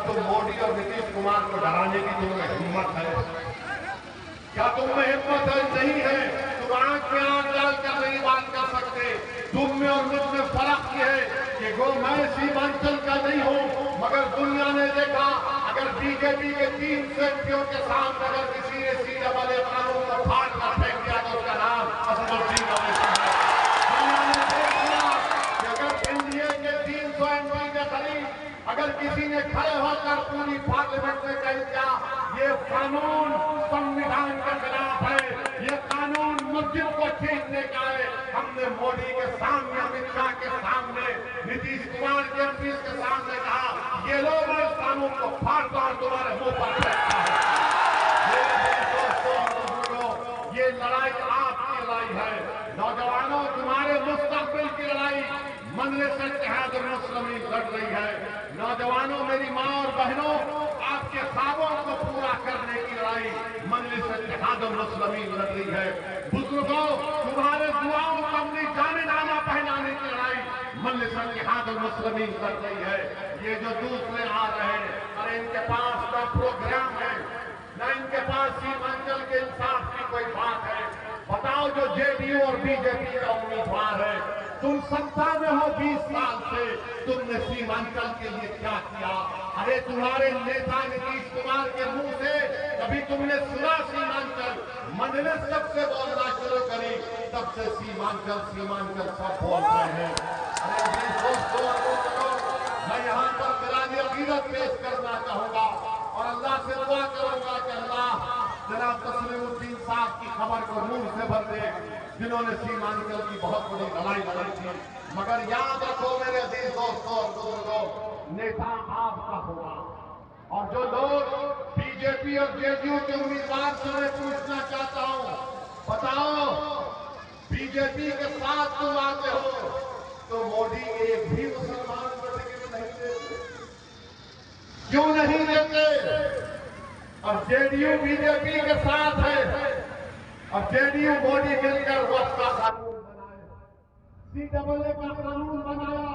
तुम मोदी और नीतीश कुमार को डराने की तुम्हें हिम्मत है? क्या तुम में हिम्मत है? नहीं है। तुम आंख में आंख डालकर नहीं बात कर सकते। तुम में और मुझ में फर्क ये है कि वो मैं सीमांचल का नहीं हूं, मगर दुनिया ने देखा अगर बीजेपी के 300 एमपीओं के सामने अगर किसी ने सीएए कानून को फाड़ कर फेंक दिया तो उसका नाम असदुद्दीन ओवैसी है। दुनिया ने देख लिया कि अगर एनडीए के 300 एमपी के करीब अगर किसी ने खड़े होकर पूरी पार्लियामेंट में कह दिया ये कानून संविधान के खिलाफ है, ये कानून मस्जिद को छीनने का है, हमने मोदी के सामने, अमित शाह के सामने, नीतीश कुमार के एमपी के सामने कहा ये लोग इस कानून को फाड़ता और तुम्हारे मुंह पर फेंकता है। ये लड़ाई आपकी लड़ाई है। नौजवानों, तुम्हारे मुस्तकबिल की लड़ाई मजलिस इत्तेहादुल मुस्लिमीन लड़ रही है। नौजवानों, मेरी माँ और बहनों, आपके ख्वाबों को पूरा करने की लड़ाई मजलिस इत्तेहादुल मुस्लिमीन लड़ रही है। बुजुर्गों, तुम्हारे दुआओं को अपनी जानेनामा पहनाने की लड़ाई मजलिस इत्तेहादुल मुस्लिमीन लड़ रही है। ये जो दूसरे आ रहे हैं, अरे इनके पास न प्रोग्राम है, न इनके पास सीमांचल के इंसाफ की कोई बात है। बताओ, जो जेडीयू और बीजेपी का उम्मीदवार है, तुम सत्ता में हो 20 साल से, तुमने सीमांचल के लिए क्या किया? अरे तुम्हारे नेता नीतीश कुमार के मुंह से कभी तुमने सुना सीमांचल? मजलिस जब से बोलना शुरू करी तब से सीमांचल सीमांचल सब बोल रहे हैं। अरे दोस्तों, मैं यहाँ पर बिरानी अकीदत पेश करना चाहूंगा और अल्लाह से दुआ करूंगा कि अल्लाह जनाब तस्लीमुद्दीन साहब की खबर को नूर से भर दे, जिन्होंने सीमांचल की बहुत बड़ी लड़ाई लड़ी थी। मगर याद रखो मेरे अजीज दोस्तों और बुजुर्गों, नेता आपका होगा। और जो लोग बीजेपी और जेडीयू के उम्मीदवार से मैं पूछना चाहता हूं, बताओ बीजेपी के साथ तुम आते हो तो मोदी एक भी मुसलमान को टिकट नहीं देते, क्यों नहीं देते? और जेडीयू बीजेपी के साथ है और जेडीयू मोदी मिलकर वक्त का कानून बनाए, सीएए का कानून बनाया।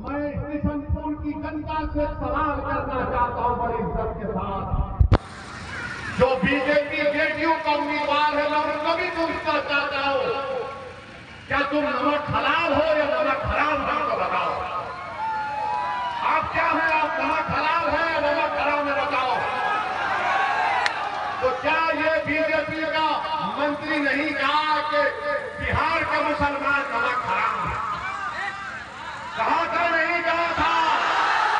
मैं किशनपुर की जनता से सवाल करना चाहता हूं बड़ी इज्जत के साथ, जो बीजेपी जेडीयू का उम्मीदवार है, मैं उनको भी पूछना चाहता हूं, क्या तुम नमक हलाल हो या नमक हराम है? तो बताओ, आप क्या है? आप नमक हलाल है या नमक हराम है? बताओ। तो क्या ये बीजेपी का मंत्री नहीं कहा कि बिहार का मुसलमान नमक हराम है?